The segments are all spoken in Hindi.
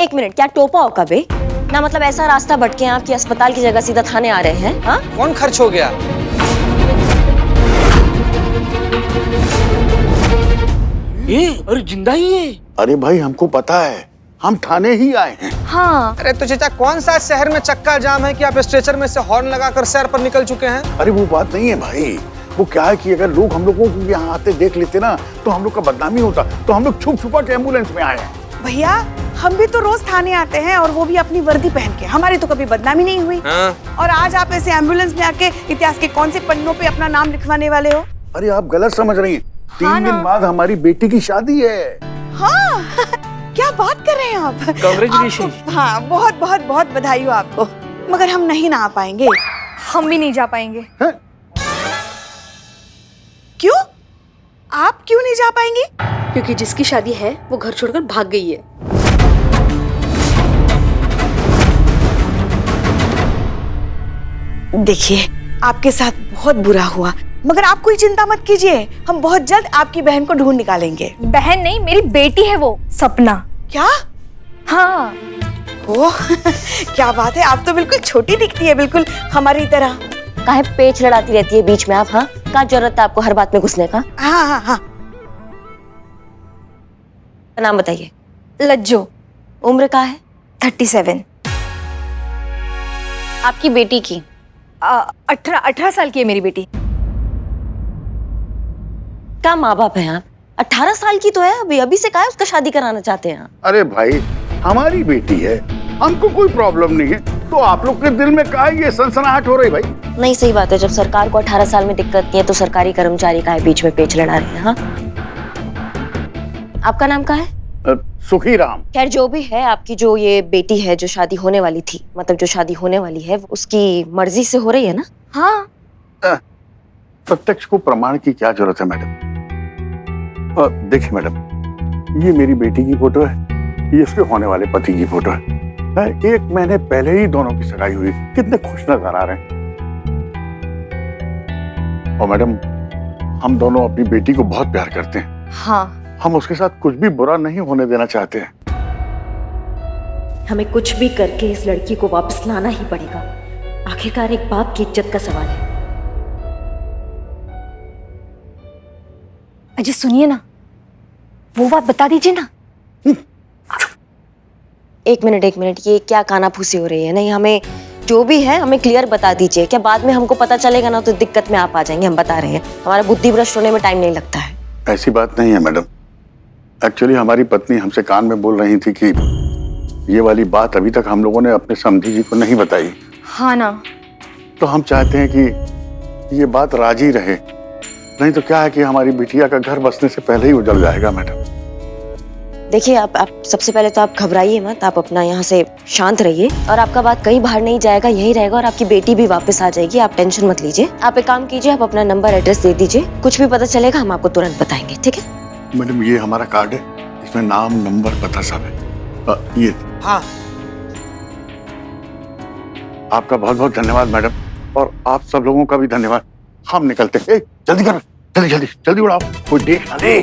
एक मिनट, क्या टोपा हो कभी ना? मतलब ऐसा रास्ता भटके आप कि अस्पताल की जगह सीधा थाने आ रहे हैं? हाँ, कौन खर्च हो गया? ये अरे जिंदा ही है। अरे भाई हमको पता है, हम थाने ही आए हैं। हाँ। अरे तो चाचा, कौन सा शहर में चक्का जाम है कि आप स्ट्रेचर में से हॉर्न लगाकर सैर पर निकल चुके हैं? अरे वो बात नहीं है भाई, वो क्या है कि अगर लोग हम लोगों को यहाँ आते देख लेते ना तो हम लोग का बदनामी होता, तो हम लोग छुप छुपा के एम्बुलेंस में आए हैं। भैया हम भी तो रोज थाने आते हैं और वो भी अपनी वर्दी पहन के, हमारी तो कभी बदनामी नहीं हुई। हाँ। और आज आप ऐसे एम्बुलेंस में आके इतिहास के कौन से पन्नों पे अपना नाम लिखवाने वाले हो? अरे आप गलत समझ रही हैं, 3 दिन बाद हमारी बेटी की शादी है। हाँ क्या बात कर रहे हैं आप? Congratulations। हाँ बहुत बहुत बहुत बधाई हो आपको, मगर हम नहीं ना आ पाएंगे। हम भी नहीं जा पाएंगे। हैं? क्यों? आप क्यों नहीं जा पाएंगे? क्योंकि जिसकी शादी है वो घर छोड़कर भाग गई है। देखिए आपके साथ बहुत बुरा हुआ, मगर आप कोई चिंता मत कीजिए, हम बहुत जल्द आपकी बहन को ढूंढ निकालेंगे। बहन नहीं, मेरी बेटी है वो, सपना। क्या? हाँ। ओह क्या बात है, आप तो बिल्कुल छोटी दिखती है, बिल्कुल हमारी तरह। काहे पेच लड़ाती रहती है बीच में आप? हाँ, क्या जरूरत है आपको हर बात में घुसने का? हाँ हाँ हाँ। नाम बताइए। लज्जो। उम्र क्या है? 37। आपकी बेटी की? 18 साल की है मेरी बेटी। क्या माँ बाप है आप? 18 साल की तो है अभी, अभी से काहे उसका शादी कराना चाहते हैं आप? अरे भाई हमारी बेटी है, हमको कोई प्रॉब्लम नहीं है, तो आप लोग के दिल में काहे ये सनसनाहट हो रही भाई? नहीं, सही बात है, जब सरकार को 18 साल में दिक्कत नहीं है तो सरकारी कर्मचारी काहे बीच में पेच लड़ा रहे हैं? हाँ, आपका नाम क्या है? सुखी राम। खैर जो भी है, आपकी जो ये बेटी है जो शादी होने वाली थी, मतलब जो शादी होने वाली है, उसकी मर्जी से हो रही है ना? हाँ। प्रत्यक्ष को प्रमाण की क्या जरूरत है मैडम? देखिए मैडम, ये मेरी बेटी की फोटो है, ये उसके होने वाले पति की फोटो है। 1 महीने पहले ही दोनों की सगाई हुई, कितने खुश नजर आ रहे हैं। और मैडम हम दोनों अपनी बेटी को बहुत प्यार करते हैं। हाँ। हम उसके साथ कुछ भी बुरा नहीं होने देना चाहते हैं। हमें कुछ भी करके इस लड़की को वापस लाना ही पड़ेगा, आखिरकार एक बाप की इज्जत का सवाल है। अजय सुनिए ना, वो बात बता दीजिए ना। एक मिनट, ये क्या कानाफूसी हो रही है? नहीं, हमें जो भी है हमें क्लियर बता दीजिए, क्या बाद में हमको पता चलेगा ना तो दिक्कत में आप आ जाएंगे। हम बता रहे हैं, हमारा बुद्धि भ्रष्ट होने में टाइम नहीं लगता है। ऐसी बात नहीं है मैडम, एक्चुअली हमारी पत्नी हमसे कान में बोल रही थी कि ये वाली बात अभी तक हम लोगों ने अपने समधी जी को नहीं बताई। हाँ ना। तो हम चाहते हैं कि ये बात राजी रहे, नहीं तो क्या है कि हमारी बिटिया का घर बसने से पहले ही उजड़ जाएगा मैडम। देखिए आप सबसे पहले तो आप घबराइए मत, आप अपना यहाँ से शांत रहिए, और आपका बात कहीं बाहर नहीं जाएगा, यही रहेगा, और आपकी बेटी भी वापस आ जाएगी, आप टेंशन मत लीजिए। आप एक काम कीजिए, आप अपना नंबर एड्रेस दे दीजिए, कुछ भी पता चलेगा हम आपको तुरंत बताएंगे, ठीक है? मैडम ये हमारा कार्ड है, इसमें नाम नंबर पता सब है। ये हाँ। आपका बहुत बहुत धन्यवाद मैडम, और आप सब लोगों का भी धन्यवाद। हम निकलते हैं। जल्दी करो, जल्दी उड़ाओ, कोई देख ना ले।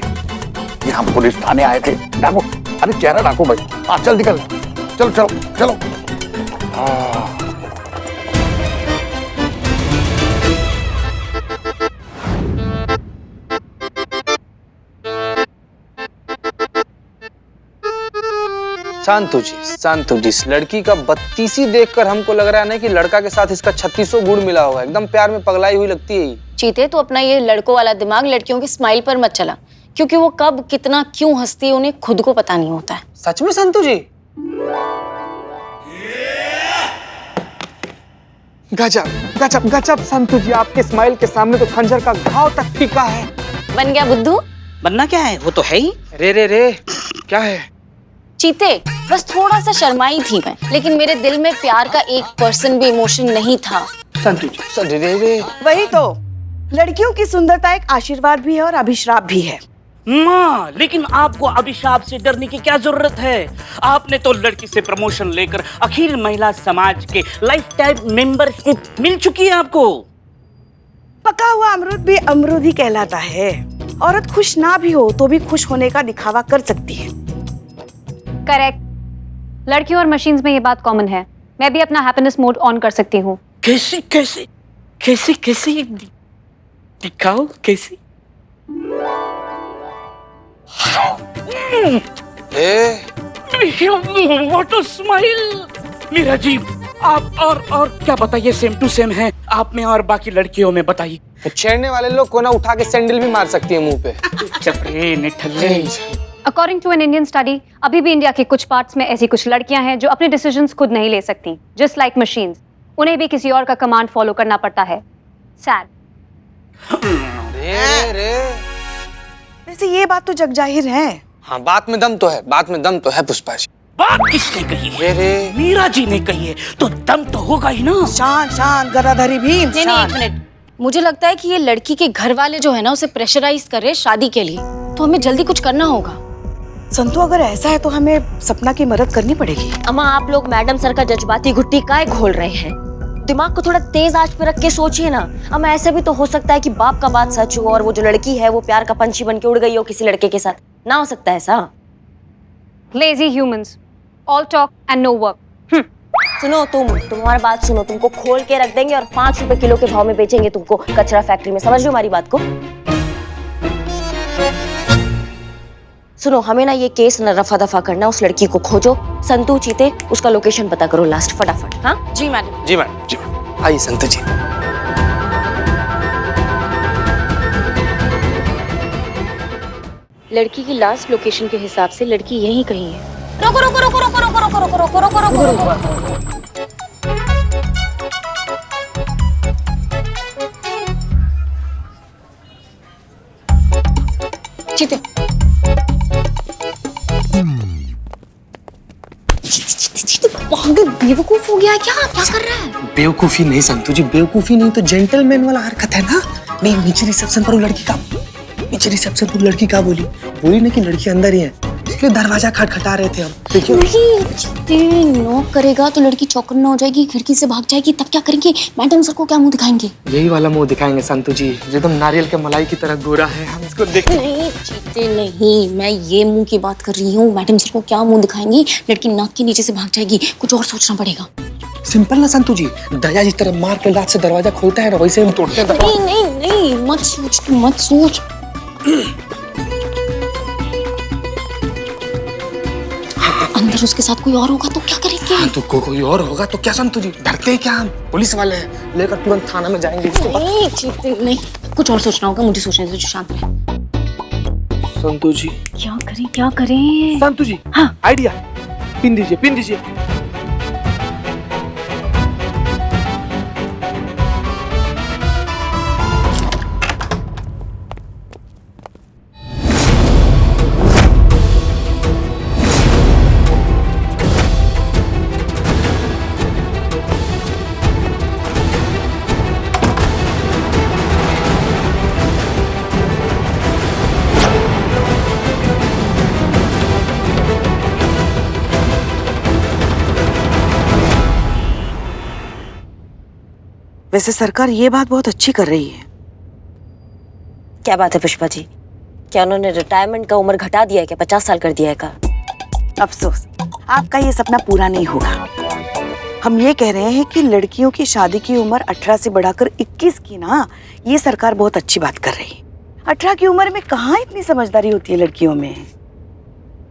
ये हम पुलिस थाने आए थे। डाको, अरे चेहरा डाको भाई। हाँ जल्दी कर, चलो। शांतु जी, इस लड़की का 32 देखकर हमको लग रहा है ना कि लड़का के साथ इसका 3600 गुण मिला होगा। एकदम प्यार में पगलाई हुई लगती है। चीते, तो अपना ये लड़कों वाला दिमाग लड़कियों की स्माइल पर मत चला, क्योंकि वो कब कितना क्यों हंसती है उन्हें खुद को पता नहीं होता है। सच में संतु जी? गजब संतु जी, आपके स्माइल के सामने तो खंजर का घाव तक फीका है। बन गया बुद्धू? बनना क्या है, वो तो है ही। रे क्या है? चीते, बस थोड़ा सा शर्माई थी मैं, लेकिन मेरे दिल में प्यार का 1% भी इमोशन नहीं था। संतु जी, रे वही तो, लड़कियों की सुंदरता एक आशीर्वाद भी है और अभिश्राप भी है। माँ, लेकिन आपको अभिशाप से डरने की क्या जरूरत है? आपने तो लड़की से प्रमोशन लेकर अखिल महिला समाज के लाइफ टाइम मेंबरशिप मिल चुकी है आपको। पका हुआ अमरूद भी अमरूद ही कहलाता है। औरत खुश ना भी हो तो भी खुश होने का दिखावा कर सकती है। करेक्ट। लड़कियों और मशीन्स में ये बात कॉमन है। मैं भी अपना हैप्पीनेस मोड ऑन कर सकती हूँ। कैसे कैसे कैसे कैसे दिखाओ कैसे? What a smile. Meera ji, आप और क्या बताइए, सेम टू सेम है आप में और बाकी लड़कियों में, बताइए। छेड़ने वाले लोग को ना उठा के सैंडल भी मार सकती है मुंह पे। चपरे निठल्ले। According to an Indian study, अभी भी इंडिया के कुछ पार्ट्स में ऐसी कुछ लड़कियां हैं जो अपने डिसीजंस खुद नहीं ले सकती, जस्ट लाइक मशीन्स। उन्हें भी किसी और का कमांड फॉलो करना पड़ता है। सैड। रे वैसे ये बात तो जग जाहिर है। हाँ, बात में दम तो है, बात में दम तो है पुष्पा जी। बात किसने कही है? रे मीरा जी ने कही है, तो दम तो होगा ही ना। शांत शांत गराधरी भीम। नहीं नहीं, एक मिनट। मुझे लगता है कि ये लड़की के घर वाले जो है ना उसे प्रेशराइज कर रहे हैं शादी के लिए, तो हमें जल्दी कुछ करना होगा। संतु, अगर ऐसा है तो हमें सपना की मदद करनी पड़ेगी। अम्मा, आप लोग मैडम सर का जज्बाती घुट्टी काहे घोल रहे हैं? दिमाग को थोड़ा तेज आंच पे रख के सोचिए ना। अम्मा, ऐसे भी तो हो सकता है कि बाप का बात सच हो और वो जो लड़की है वो प्यार का पंछी बन के उड़ गई हो किसी लड़के के साथ। ना हो सकता है ऐसा? Lazy humans, all talk and no work. सुनो, तुम्हारी बात सुनो, तुमको खोल के रख देंगे और 5 रुपए किलो के भाव में बेचेंगे तुमको कचरा फैक्ट्री में। समझ लो हमारी बात को। सुनो, हमें ना ये केस न रफा दफा करना, उस लड़की को खोजो। संतू चीते, उसका लोकेशन पता करो लास्ट, फटाफट। हाँ जी मैडम। जी मैडम, जी मैडम। आइए संतु जी। लड़की की लास्ट लोकेशन के हिसाब से लड़की यहीं कहीं है। रुको रुको रुको रुको रुको रुको रुको रुको रुको रुको रुको रुको। चीते, पागल बेवकूफ हो गया है क्या? क्या कर रहा है? बेवकूफी नहीं संतु जी, बेवकूफी नहीं तो जेंटलमैन वाला हरकत है ना। नहीं, नीचे रिसेप्शन पर वो लड़की का बोली ना कि लड़की अंदर ही है, इसलिए दरवाजा खटखटा रहे थे हम। देखिए नहीं, नॉक करेगा तो लड़की चौकन्ना हो जाएगी, खिड़की से भाग जाएगी, तब क्या करेंगे? मैडम सर को क्या मुंह दिखाएंगे? यही वाला मुंह दिखाएंगे संतु जी, जो एकदम नारियल के मलाई की तरह गोरा है। हम इसको देख नहीं चीते नहीं, मैं ये मुंह की बात कर रही हूँ। मैडम सर को क्या मुंह दिखाएंगी? लड़की नाक के नीचे से भाग जाएगी, कुछ और सोचना पड़ेगा। सिंपल ना संतु जी, दया जिस तरह मार के लात से दरवाजा खोलता है ना, वैसे हम तोड़ते हैं। नहीं नहीं नहीं, मत सोच, तू मत सोच। अंदर उसके साथ कोई और होगा तो क्या करेंगे? हाँ, तो कोई और होगा तो क्या संतु जी? डरते हैं क्या हम? पुलिस वाले हैं, लेकर तुरंत थाना में जाएंगे। नहीं चीते नहीं, कुछ और सोचना होगा, मुझे सोचने दो, शांत रहे। संतु जी क्या करें? संतु जी, हाँ आइडिया, पिन दीजिए। वैसे सरकार ये बात बहुत अच्छी कर रही है। क्या बात है पुष्पा जी? क्या उन्होंने रिटायरमेंट का उम्र घटा दिया है क्या? 50 साल कर दिया है क्या? अफसोस, आपका ये सपना पूरा नहीं होगा। हम ये कह रहे हैं कि लड़कियों की शादी की उम्र 18 से बढ़ाकर 21 की ना, ये सरकार बहुत अच्छी बात कर रही है। 18 की उम्र में कहाँ इतनी समझदारी होती है लड़कियों में।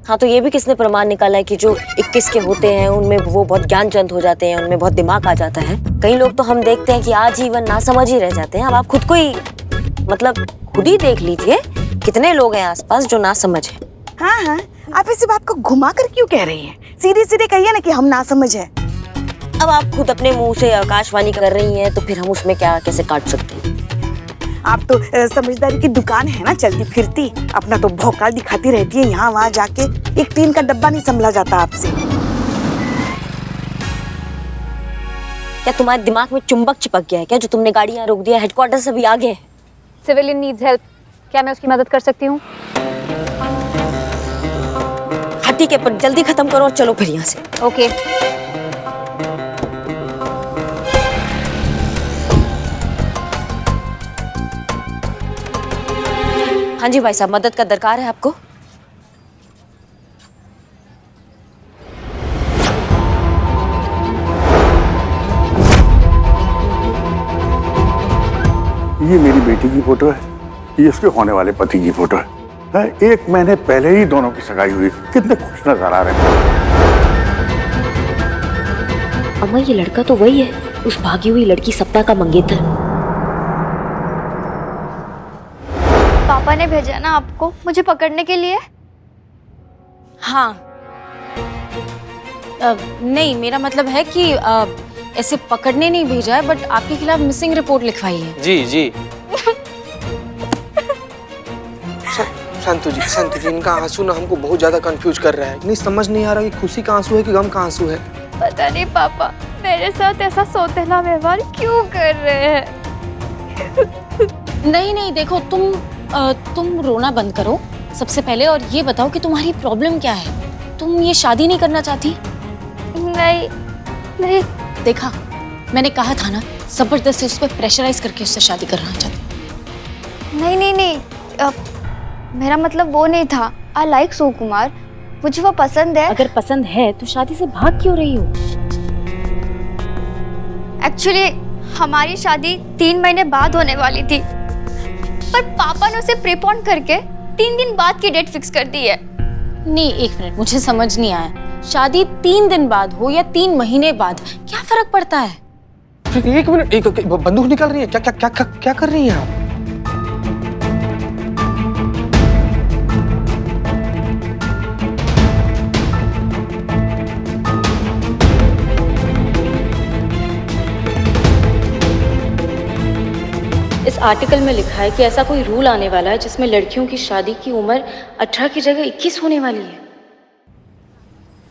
हाँ, तो ये भी किसने प्रमाण निकाला है कि जो 21 के होते हैं उनमें वो बहुत ज्ञानचंद हो जाते हैं, उनमें बहुत दिमाग आ जाता है। कई लोग तो हम देखते हैं कि आजीवन नासमझ ही रह जाते हैं। अब आप खुद को ही मतलब खुद ही देख लीजिए, कितने लोग हैं आसपास जो नासमझ हैं। हाँ, आप इसी बात को घुमा कर क्यों कह रही हैं? सीधे सीधे कहिए ना कि हम नासमझ हैं। अब आप खुद अपने मुंह से आकाशवाणी कर रही हैं, तो फिर हम उसमें क्या कैसे काट सकते हैं? आप तो समझदारी की दुकान है ना चलती फिरती, अपना तो भौकाल दिखाती रहती है यहाँ वहाँ जाके। एक टीन का डब्बा नहीं संभला जाता आपसे। क्या तुम्हारे दिमाग में चुंबक चिपक गया है क्या, जो तुमने गाड़ी यहाँ रोक दिया? हेडक्वार्टर से भी आगे है। सिविलियन नीड्स हेल्प, क्या मैं उसकी मदद कर सकती हूँ? हाँ ठीक है, पर जल्दी खत्म करो और चलो फिर यहाँ से। ओके। हाँ जी भाई साहब, मदद का दरकार है आपको? ये मेरी बेटी की फोटो है, ये उसके होने वाले पति की फोटो है। 1 महीने पहले ही दोनों की सगाई हुई, कितने खुश नजर आ रहे हैं। अम्मा ये लड़का तो वही है, उस भागी हुई लड़की सपना का मंगेतर। पापा ने भेजा ना आपको मुझे पकड़ने के लिए? हाँ। नहीं, मेरा मतलब है कि ऐसे पकड़ने नहीं भेजा है, बट आपके खिलाफ मिसिंग रिपोर्ट लिखवाई है। जी जी। संतु जी इनका आंसू ना हमको बहुत ज्यादा कंफ्यूज कर रहा है। नहीं समझ नहीं आ रहा कि खुशी का आंसू है कि गम का आंसू है। पता नहीं पापा मेरे साथ ऐसा सौतेला व्यवहार क्यों कर रहे हैं। नहीं, देखो तुम रोना बंद करो सबसे पहले, और ये बताओ कि तुम्हारी प्रॉब्लम क्या है। तुम ये शादी नहीं करना चाहती? नहीं। देखा, मैंने कहा था ना, जबरदस्ती उस पर प्रेशराइज करके उससे शादी करना चाहती। नहीं। मेरा मतलब वो नहीं था। आई लाइक सुकुमार, मुझे वो पसंद है। अगर पसंद है तो शादी से भाग क्यों रही हो? एक्चुअली हमारी शादी 3 महीने बाद होने वाली थी, पर पापा ने उसे प्रीपोन करके 3 दिन बाद की डेट फिक्स कर दी है। नहीं, 1 मिनट, मुझे समझ नहीं आया। शादी 3 दिन बाद हो या 3 महीने बाद, क्या फर्क पड़ता है? 1 मिनट, बंदूक निकल रही है क्या कर रही हैं आप? इस आर्टिकल में लिखा है कि ऐसा कोई रूल आने वाला है जिसमें लड़कियों की शादी की उम्र 18 की जगह 21 होने वाली है।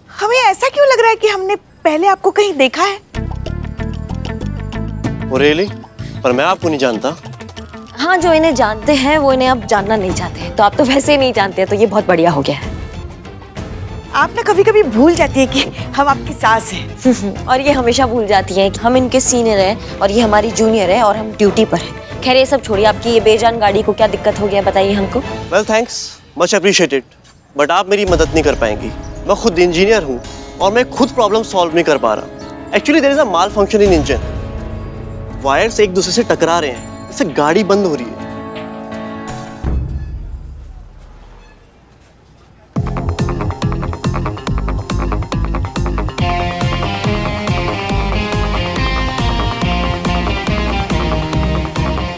हमें ऐसा क्यों लग रहा है कि हमने पहले आपको कहीं देखा है? रियली? पर मैं आपको नहीं जानता। हाँ, जो इन्हें जानते हैं वो इन्हें अब जानना नहीं चाहते हैं, तो आप तो वैसे ही नहीं जानते हैं, तो ये बहुत बढ़िया हो गया है। आप ना कभी कभी भूल जाती है कि हम आपकी सास हैं। और ये हमेशा भूल जाती हैं कि हम इनके सीनियर हैं और ये हमारी जूनियर है और हम ड्यूटी पर हैं। खैर ये सब छोड़िए, आपकी ये बेजान गाड़ी को क्या दिक्कत हो गया बताइए हमको। Well thanks, much appreciated, but आप मेरी मदद नहीं कर पाएंगी। मैं खुद इंजीनियर हूँ और मैं खुद प्रॉब्लम सॉल्व नहीं कर पा रहा। Actually there is a malfunction in engine. Wires एक दूसरे से टकरा रहे हैं, इससे गाड़ी बंद हो रही है।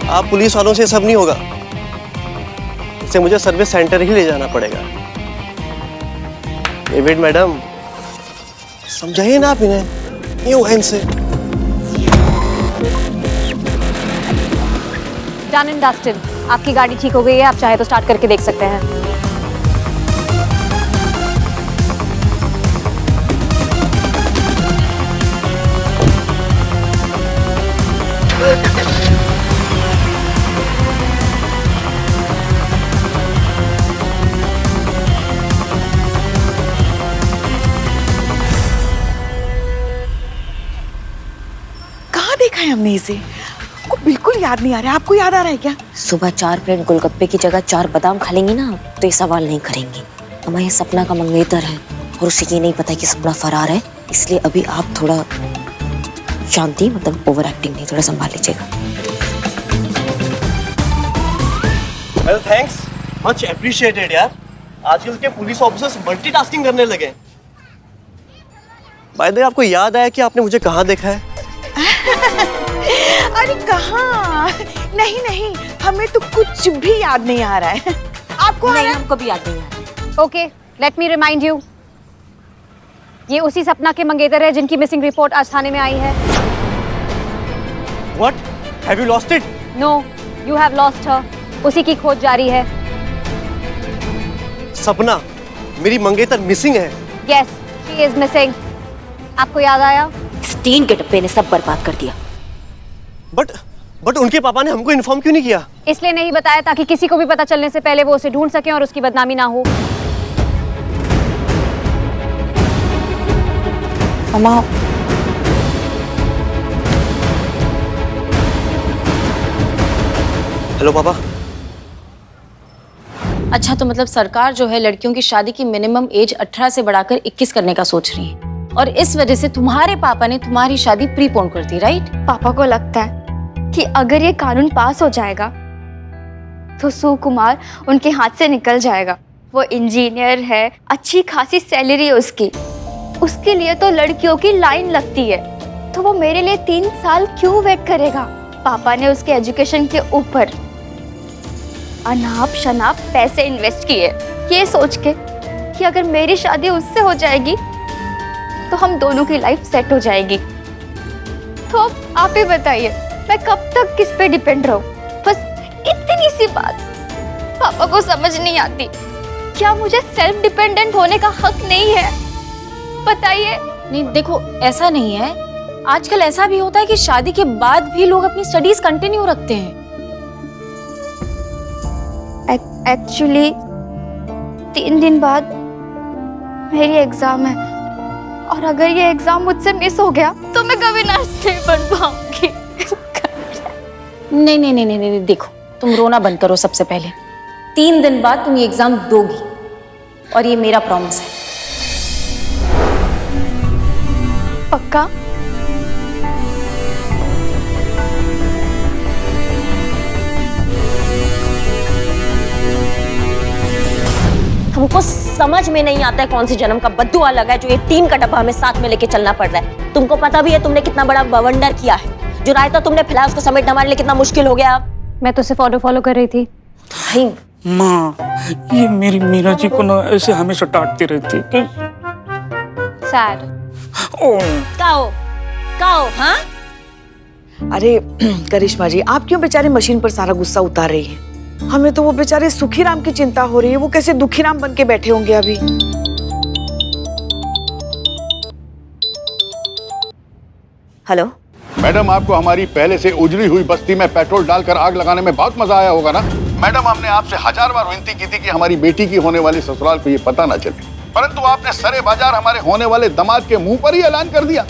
आप पुलिस वालों से सब नहीं होगा, इससे मुझे सर्विस सेंटर ही ले जाना पड़ेगा। डेविड मैडम, समझाइए ना आप इन्हें, ये हुआ इनसे। डन एंड डस्टेड, आपकी गाड़ी ठीक हो गई है, आप चाहे तो स्टार्ट करके देख सकते हैं। कहाँ देखा है हमने इसे? आपको बिल्कुल याद नहीं आ रहा है। आपको याद आ रहा है क्या? सुबह 4 प्लेट गोलगप्पे की जगह 4 बादाम खा लेंगी ना तो ये सवाल नहीं करेंगी। अम्मा ये सपना का मंगेतर है और उसे ये नहीं पता कि सपना फरार है, इसलिए अभी आप थोड़ा शांति, मतलब ओवर एक्टिंग नहीं, थोड़ा संभाल लीजिएगा। वेल थैंक्स, मच अप्रिशिएटेड यार। आजकल के पुलिस ऑफिसर्स मल्टीटास्किंग करने लगे। बाय द वे, आपको याद आया कि आपने मुझे कहाँ देखा है? अरे कहाँ? नहीं, हमें तो कुछ भी याद नहीं आ रहा है। आपको नहीं, हमको भी याद नहीं आ रहा। Okay, let me remind you, ये उसी सपना के मंगेतर है जिनकी मिसिंग रिपोर्ट आज थाने में आई है। What? Have you lost it? No, you have lost her. उसी की खोज जारी है। सपना, मेरी मंगेतर मिसिंग है। Yes, she is missing. आपको याद आया? इस 3 के डब्बे ने सब बर्बाद कर दिया। बट उनके पापा ने हमको इन्फॉर्म क्यों नहीं किया? इसलिए नहीं बताया ताकि किसी को भी पता चलने से पहले वो उसे ढूंढ सकें और उसकी बदनामी ना हो। अम्मा, हेलो पापा। अच्छा, तो मतलब सरकार जो है लड़कियों की शादी की मिनिमम एज 18 से बढ़ाकर 21 करने का सोच रही है, और इस वजह से तुम्हारे पापा ने तुम्हारी शादी प्रीपोन कर दी, राइट? पापा को लगता है कि अगर ये कानून पास हो जाएगा तो सुकुमार उनके हाथ से निकल जाएगा। वो इंजीनियर है, अच्छी खासी सैलरी है उसकी। उसके लिए तो लड़कियों की लाइन लगती है, तो वो मेरे लिए 3 साल क्यों वेट करेगा? पापा ने उसके एजुकेशन के ऊपर अनाप शनाप पैसे इन्वेस्ट किए, ये सोच के कि अगर मेरी शादी उससे हो जाएगी तो हम दोनों की लाइफ सेट हो जाएगी। तो अब आप ही बताइए, मैं कब तक किस पे डिपेंड रहूं? बस इतनी सी बात पापा को समझ नहीं आती। क्या मुझे सेल्फ डिपेंडेंट होने का हक नहीं है? बताइए। नहीं देखो, ऐसा नहीं है। आजकल ऐसा भी होता है कि शादी के बाद भी लोग अपनी स्टडीज कंटिन्यू रखते हैं। एक्चुअली 3 दिन बाद मेरी एग्जाम है, और अगर ये एग्जाम मुझसे मिस हो गया तो मैं कभी नर्स नहीं बन पाऊंगी। नहीं नहीं नहीं नहीं नहीं, देखो तुम रोना बंद करो। सबसे पहले 3 दिन बाद तुम ये एग्जाम दोगी, और ये मेरा प्रॉमिस है। पक्का? हमको समझ में नहीं आता है कौन सी जन्म का बद्दुआ लगा है जो ये 3 का डब्बा हमें साथ में लेके चलना पड़ रहा है। तुमको पता भी है तुमने कितना बड़ा बवंडर किया है। जो रायता तुमने फैलाया उसको समेटना हमारे लिए कितना मुश्किल हो गया। मैं तो सिर्फ ऑर्डर फॉलो कर रही थी। भाई माँ, ये मेरी मीरा जी को ना ऐसे हमेशा डांटती रहती है। सैड। काओ, हाँ? अरे करिश्मा जी, आप क्यों बेचारे मशीन पर सारा गुस्सा उतार रही हैं? हमें तो वो बेचारे सुखीराम की चिंता हो रही है। वो कैसे दुखीराम बन के बैठे होंगे अभी। हेलो मैडम, आपको हमारी पहले से उजड़ी हुई बस्ती में पेट्रोल डालकर आग लगाने में बहुत मजा आया होगा ना? मैडम, हमने आपसे 1000 बार विनती की थी कि हमारी बेटी की होने वाली ससुराल को ये पता ना चले, परंतु आपने सरे बाजार हमारे होने वाले दामाद के मुंह पर ही ऐलान कर दिया।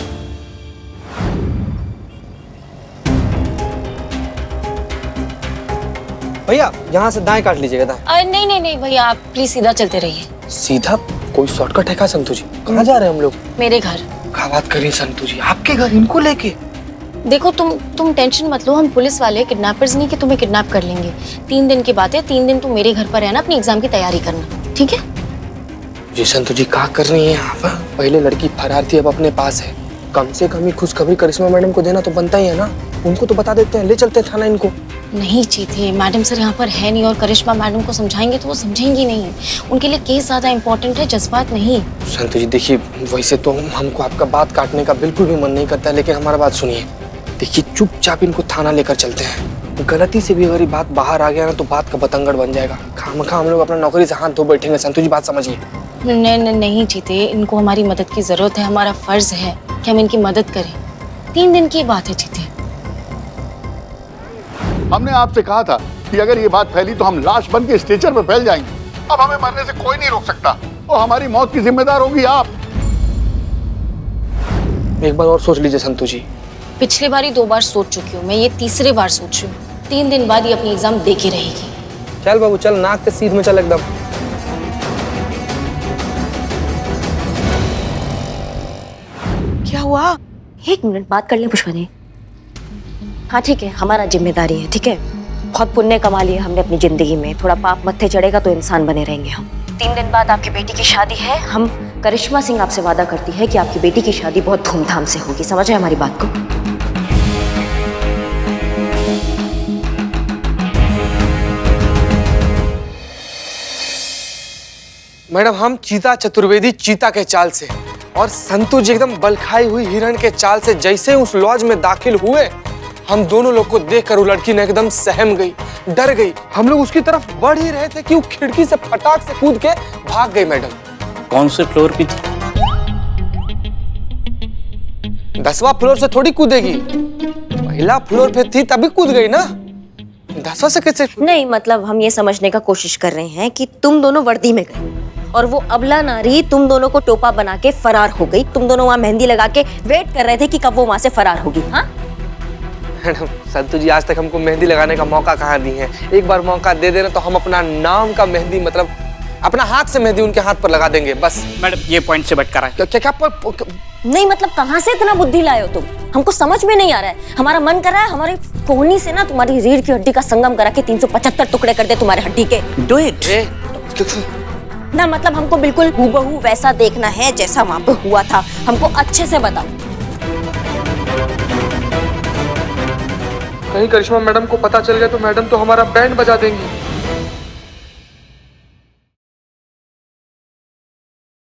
भैया यहाँ से दाएं काट लीजिएगा। दाएं। नहीं नहीं नहीं भैया, आप प्लीज सीधा चलते रहिए। सीधा? कोई शॉर्टकट है क्या संतु जी? कहाँ जा रहे हैं हम लोग? मेरे घर। क्या बात कर रही है संतु जी? आपके घर इनको लेके? देखो तुम टेंशन मत लो। हम पुलिस वाले किडनैपर्स नहीं कि तुम्हें किडनैप कर लेंगे। 3 दिन की बात है। 3 दिन तुम मेरे घर पर रहना, अपनी एग्जाम की तैयारी करना, ठीक है? जी संतु जी, क्या कर रही हैं आप? पहले लड़की फरार थी, अब अपने पास है। कम से कम ही खुशखबरी करिश्मा मैडम को देना तो बनता ही है ना। उनको तो बता देते हैं, ले चलते थाना इनको। नहीं चीते, मैडम सर यहाँ पर है नहीं, और करिश्मा मैडम को समझाएंगे तो वो समझेंगी नहीं। उनके लिए केस ज्यादा इंपॉर्टेंट है, जज्बात नहीं। संतु जी देखिए, वैसे तो हमको आपका बात काटने का बिल्कुल भी मन नहीं करता है, लेकिन हमारा बात सुनिए। देखिए, चुपचाप इनको थाना लेकर चलते हैं। गलती से भी अगर ये बात बाहर आ गया ना तो बात का बतंगड़ बन जाएगा। खामखा हम लोग अपना नौकरी से हाथ धो बैठेंगे। संतु जी बात समझिए। नहीं चीते, इनको हमारी मदद की जरूरत है। हमारा फर्ज है कि हम इनकी मदद करें। 3 दिन की बात है चीते। हमने आपसे कहा था कि अगर ये बात फैली तो हम लाश बन के स्ट्रेचर पर फैल जाएंगे। अब हमें मरने से कोई नहीं रोक सकता, और हमारी मौत की जिम्मेदार होगी आप। एक बार और सोच लीजिए संतु जी। पिछली बार ही 2 बार सोच चुकी हूँ, मैं ये तीसरी बार सोच रही हूँ। 3 दिन बाद ये अपनी एग्जाम दे के रहेगी। चल बाबू चल, नाक के सीध में चल एकदम। क्या हुआ? 1 मिनट बात कर ले पुष्पनी। हाँ ठीक है, हमारा जिम्मेदारी है, ठीक है? बहुत पुण्य कमा लिया हमने अपनी जिंदगी में। थोड़ा पाप मत्थे चढ़ेगा तो इंसान बने रहेंगे हम। 3 दिन बाद आपकी बेटी की शादी है। हम करिश्मा सिंह आपसे वादा करती है कि आपकी बेटी की शादी बहुत धूमधाम से होगी। समझ रहे हमारी बात को? मैडम, हम चीता चतुर्वेदी चीता के चाल से, और संतु जी एकदम बलखाई हुई हिरण के चाल से जैसे उस लॉज में दाखिल हुए, हम दोनों लोग को देखकर वो लड़की ने एकदम सहम गई, डर गई। हम लोग उसकी तरफ बढ़ ही रहे थे कि वो खिड़की से फटाक से कूद के भाग गई। मैडम, कौन से फ्लोर पे थी? 10वां फ्लोर से थोड़ी कूदेगी, पहला फ्लोर पे थी तभी कूद गई ना। 10वां से कैसे? नहीं, मतलब हम ये समझने का कोशिश कर रहे हैं कि तुम दोनों वर्दी में गए और वो अबला नारी तुम दोनों को टोपा बना के फरार हो गई। तुम दोनों वहां मेहंदी लगा के वेट कर रहे थे कि कब वो वहां से फरार होगी। हाँ मैडम, संतु जी आज तक हमको मेहंदी लगाने का मौका कहाँ दी है। एक बार मौका दे देना तो हम अपना नाम का मेहंदी, मतलब अपना हाथ से मेहंदी उनके हाथ पर लगा देंगे बस। मैडम, ये पॉइंट से भटका रहा है। नहीं, मतलब कहाँ से इतना बुद्धि लाए हो तुम? हमको समझ में नहीं आ रहा है। हमारा मन कर रहा है हमारे कोहनी से ना तुम्हारी रीढ़ की हड्डी का संगम करा के 375 टुकड़े कर दे तुम्हारे हड्डी के। Do it. ना मतलब हमको बिल्कुल हूबहू वैसा देखना है जैसा वहां पे हुआ था, हमको अच्छे से बताओ। कहीं करिश्मा मैडम को पता चल गया तो मैडम तो हमारा बैंड बजा देंगी।